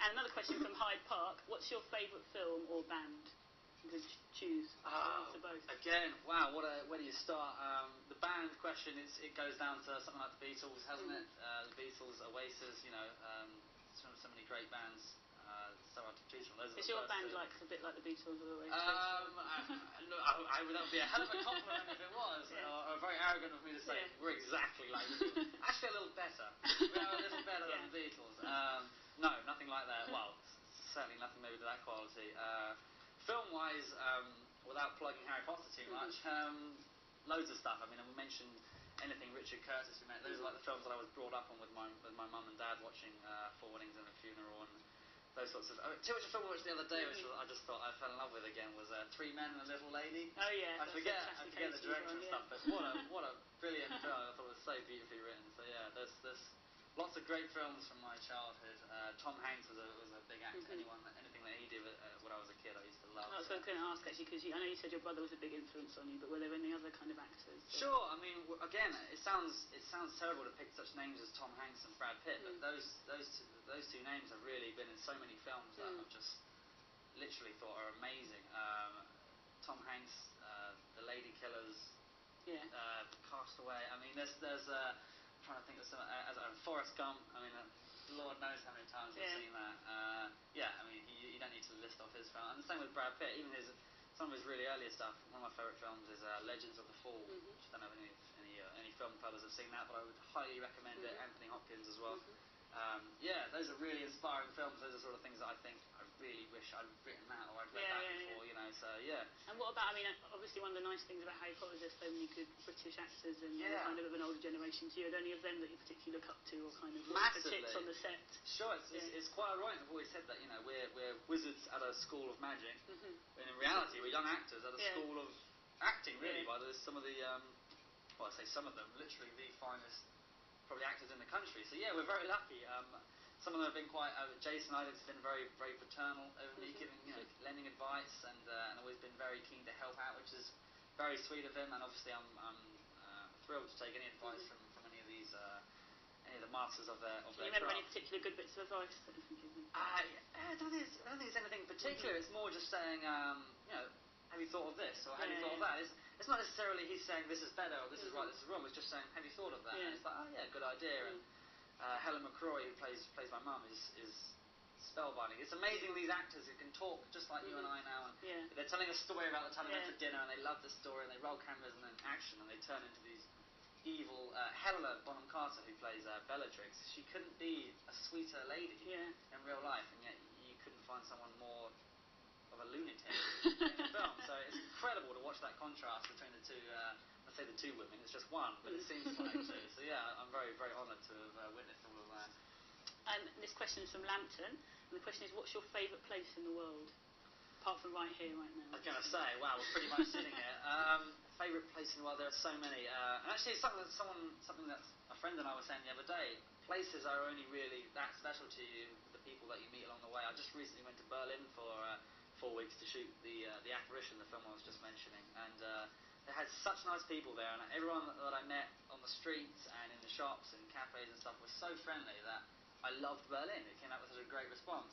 And another question from Hyde Park. What's your favourite film or band? You could choose. Answer both. Again, wow, where do you start? The band question, it goes down to something like the Beatles, hasn't it? The Beatles, Oasis, so many great bands. So hard to choose from. Those is your band like a bit like the Beatles or Oasis? That would be a hell of a compliment if it was. Or very arrogant of me to say we're exactly like the Beatles. Actually, a little better. We're a little better than the Beatles. No, nothing like that. Well, certainly nothing maybe to that quality. Film-wise, without plugging Harry Potter too much, loads of stuff. I mean, we mentioned anything Richard Curtis. Those are like the films that I was brought up on with my mum and dad, watching Four Weddings and a Funeral and those sorts of. Too much a film I watched the other day, which I just thought I fell in love with again, was Three Men and a Little Lady. Oh yeah. I forget the director and stuff, but what a brilliant film! I thought it was so beautifully written. So yeah, there's lots of great films from my childhood. Tom Hanks was a big actor. Anything that he did when I was a kid, I used to love. That's what I was going to ask actually, because I know you said your brother was a big influence on you, but were there any other kind of actors? Sure. I mean, again, it sounds terrible to pick such names as Tom Hanks and Brad Pitt, but those two names have really been in so many films that I've just literally thought are amazing. Tom Hanks, The Lady Killers, Castaway. I mean, there's I'm trying to think of some, Forrest Gump. I mean, Lord knows how many times I've seen that. I mean, you don't need to list off his film. And the same with Brad Pitt. Even some of his really earlier stuff. One of my favourite films is Legends of the Fall. Which I don't know if any film fellas have seen that, but I would highly recommend it. Anthony Hopkins as well. Those are really inspiring films. Those are sort of things that I think I really wish I'd written that or I'd read that before, so And what about, I mean, obviously one of the nice things about Harry Potter is there's so many good British actors and kind of an older generation to you. Are there any of them that you particularly look up to or kind of look for tips on the set? Sure, it's quite ironic. I've always said that, we're wizards at a school of magic, and in reality we're young actors at a school of acting, really, by some of the, I say some of them, literally the finest probably actors in the country. So yeah, we're very lucky. Some of them have been quite. Jason Isaacs has been very, very paternal over me, giving, lending advice, and always been very keen to help out, which is very sweet of him. And obviously, I'm thrilled to take any advice from any of these, any of the masters of their. Do you remember any particular good bits of advice that you can give them? I don't think it's anything particular. It's more just saying, have you thought of this or have you thought of that? It's not necessarily he's saying this is better or this is right, this is wrong. It's just saying, have you thought of that? And it's like, good idea. And Helen McCrory, who plays my mum, is spellbinding. It's amazing, these actors who can talk just like you and I now. And they're telling a story about the time they went for dinner and they love the story and they roll cameras and then action and they turn into these evil. Helena Bonham Carter, who plays Bellatrix, she couldn't be a sweeter lady in real life, and yet you couldn't find someone more of a lunatic in the film. So it's incredible to watch that contrast between the two. I say the two women, it's just one, but it seems like two. So yeah, I'm very, very honoured to have witnessed all of that. This question is from Lambton, and the question is, what's your favourite place in the world, apart from right here, right now? I was going to say, wow, we're pretty much sitting here. Favourite place in the world, there are so many. And actually, something that a friend and I were saying the other day, places are only really that special to you, the people that you meet along the way. I just recently went to Berlin for 4 weeks to shoot the Apparition, the film I was just mentioning, and they had such nice people there, and everyone that I met on the streets and in the shops and cafes and stuff was so friendly that I loved Berlin. It came out with such a great response.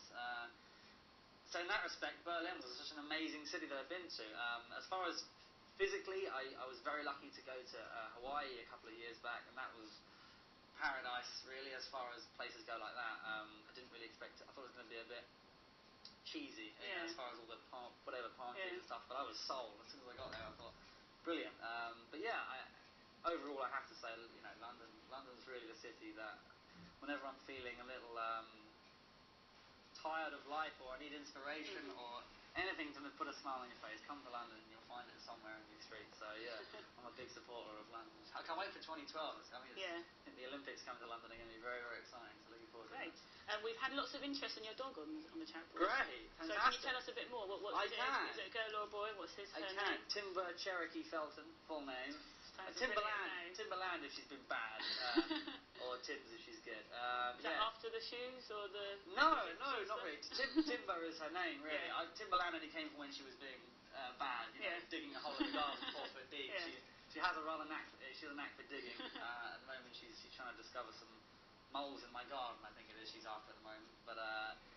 So in that respect, Berlin was such an amazing city that I've been to. As far as physically, I was very lucky to go to Hawaii a couple of years back, and that was paradise, really, as far as places go like that. I didn't really expect it. I thought it was going to be a bit cheesy as far as all the parties and stuff, but I was sold as soon as I got there. I thought, brilliant. But yeah, overall I have to say, London's really the city that whenever I'm feeling a little tired of life or I need inspiration or anything to put a smile on your face, come to London and you'll find it somewhere in these streets. So yeah, I'm a big supporter of London. I can't wait for 2012. I think the Olympics coming to London are going to be very, very exciting, so looking forward to that. We've had lots of interest in your dog on the chat board. Great, fantastic. So can you tell us a bit more? What is it a girl or a boy? What's his name? Timber Cherokee Felton, full name. Timberland if she's been bad, or Timbs if she's good. Is that after the shoes or the... No, not really. Timber is her name, really. Timberland only came from when she was being bad, digging a hole in the garden 4 foot deep. She has a rather knack. She has a knack for digging. At the moment, she's trying to discover some moles in my garden, I think it is, she's after at the moment. But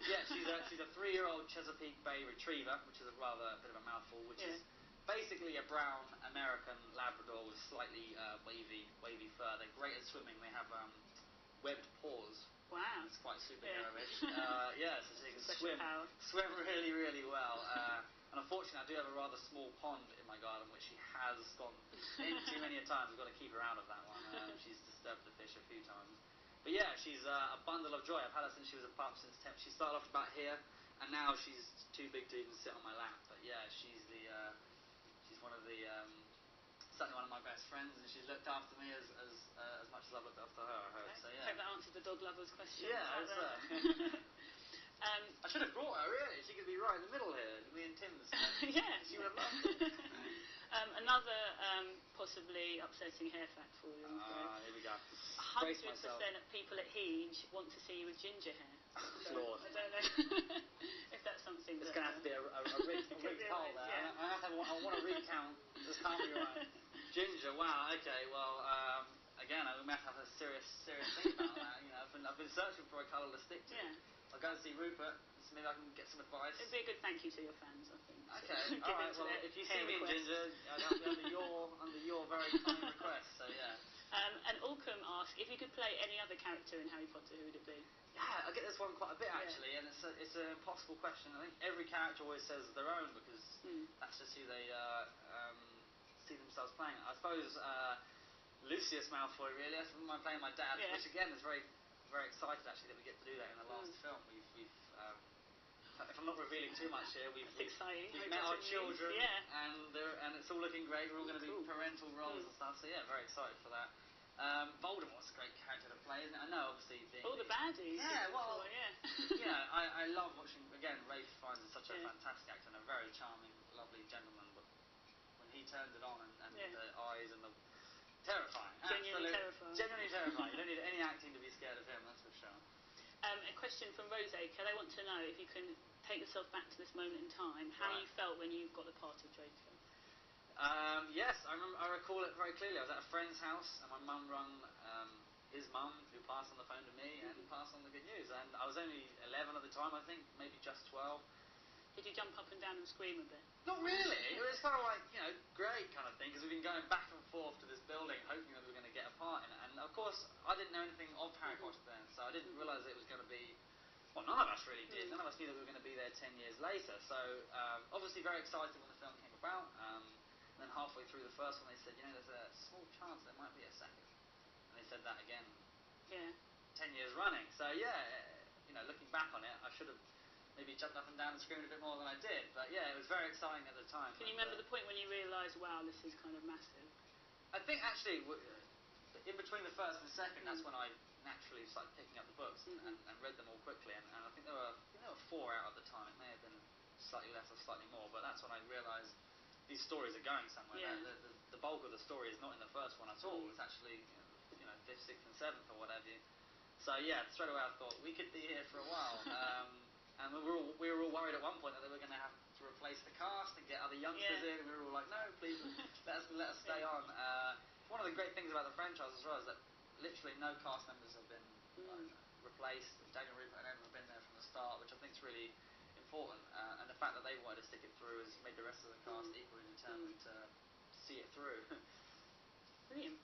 yeah, she's a 3-year-old Chesapeake Bay Retriever, which is a bit of a mouthful, which is basically a brown American Labrador with slightly wavy fur. They're great at swimming. They have webbed paws. Wow. It's quite superhero-ish. Yeah, so she can swim really, really well. And unfortunately, I do have a rather small pond in my garden, which she has gone into many a times. We've got to keep her out of that one. She's disturbed the fish a few times. But yeah, she's a bundle of joy. I've had her since she was a pup, since 10. She started off about here, and now she's too big to even sit on my lap. But yeah, she's one of the certainly one of my best friends, and she's looked after me as much as I've looked after her, I hope. So, yeah. Hope that answered the dog lover's question. Yeah, I hope so. I should have brought her, really. She could be right in the middle here, me and Tim's. Yeah. She would have loved it. Another possibly upsetting hair fact for you. Here we go. 100% of people at Hege want to see you with ginger hair. So Lord. I don't know if that's something It's going to have to be a rigged poll there. Yeah. I want to recount. This can't be right. Ginger, wow, okay, well, again, we might have a serious thing about that. You know, I've been searching for a colour to stick to. Yeah. I'll go and see Rupert, so maybe I can get some advice. It'd be a good thank you to your fans, I think. Okay, alright, well, if you see me in ginger, that'll be under your very kind request, so yeah. And Alcom asks, if you could play any other character in Harry Potter, who would it be? Yeah, I get this one quite a bit, actually, and it's an impossible question. I think every character always says their own, because that's just who they see themselves playing. I suppose Lucius Malfoy, really. That's when I'm playing my dad, which again is very, very excited actually that we get to do that in the last film. We've if I'm not revealing too much here, we've met our children, and it's all looking great. We're all going to be parental roles and stuff. So yeah, very excited for that. Voldemort's a great character to play, isn't it? I know, obviously, being all the baddies. Yeah, well, yeah. I love watching. Again, Rafe Fiennes is such a fantastic actor and a very charming, lovely gentleman. But when he turns it on and the eyes and the terrifying, genuinely terrifying. You don't need any acting to be scared of him, that's for sure. A question from Rose Aker. They want to know if you can take yourself back to this moment in time, how you felt when you got the part of Draco. Yes, I recall it very clearly. I was at a friend's house, and my mum rang his mum, who passed on the phone to me, and passed on the good news. And I was only 11 at the time, I think, maybe just 12. Did you jump up and down and scream a bit? Not really. It was kind of like, great kind of thing, because we've been going back and forth to this building, hoping that we were going to get a part in it. And of course, I didn't know anything of Harry Potter then, so I didn't realise it was going to be. Well, none of us really did. None of us knew that we were going to be there 10 years later. So obviously very excited when the film came about. And then halfway through the first one, they said, there's a small chance there might be a second. And they said that again. 10 years running. So yeah, looking back on it, I should have maybe jumped up and down and screamed a bit more than I did. But yeah, it was very exciting at the time. Can you remember the point when you realised, wow, this is kind of massive? I think actually, in between the first and second, that's when I naturally started picking up the books and read them all quickly. And I think there were 4 out at the time. It may have been slightly less or slightly more, but that's when I realised these stories are going somewhere. Yeah. The bulk of the story is not in the first one at all. It's actually 5th, 6th, and 7th or whatever. So yeah, straight away I thought we could be here for a while. And we were all worried at one point that they were going to have to replace the cast and get other youngsters in. We were all like, no, please, let us stay on. One of the great things about the franchise as well is that literally no cast members have been replaced. Daniel Rupert and Emma have been there from the start, which I think is really important. And the fact that they wanted to stick it through has made the rest of the cast equally determined to see it through. Brilliant.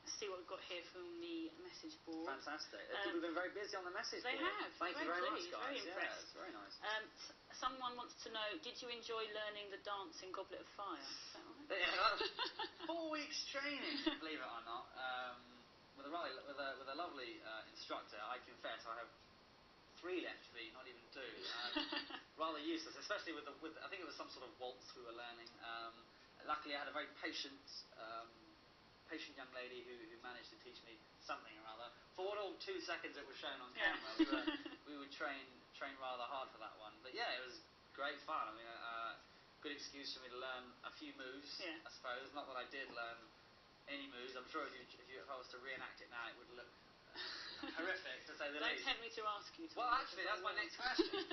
Let's see what we've got here from the message board. Fantastic. People have been very busy on the message board. They have. Thank you very much, guys. Very impressed. It's very nice. Someone wants to know, did you enjoy learning the dance in Goblet of Fire? Is that right? Yeah, 4 weeks training, believe it or not. With a lovely instructor, I confess, I have 3 left feet, not even 2. Rather useless, especially with I think it was some sort of waltz we were learning. Luckily, I had a very patient young lady who managed to teach me something or other. For what all 2 seconds it was shown on camera, we would train rather hard for that one. But yeah, it was great fun. I mean, good excuse for me to learn a few moves, I suppose. Not that I did learn any moves. I'm sure if I was to reenact it now, it would look horrific, to say the least. Don't tempt me to ask you to. Well, actually, that's my next question.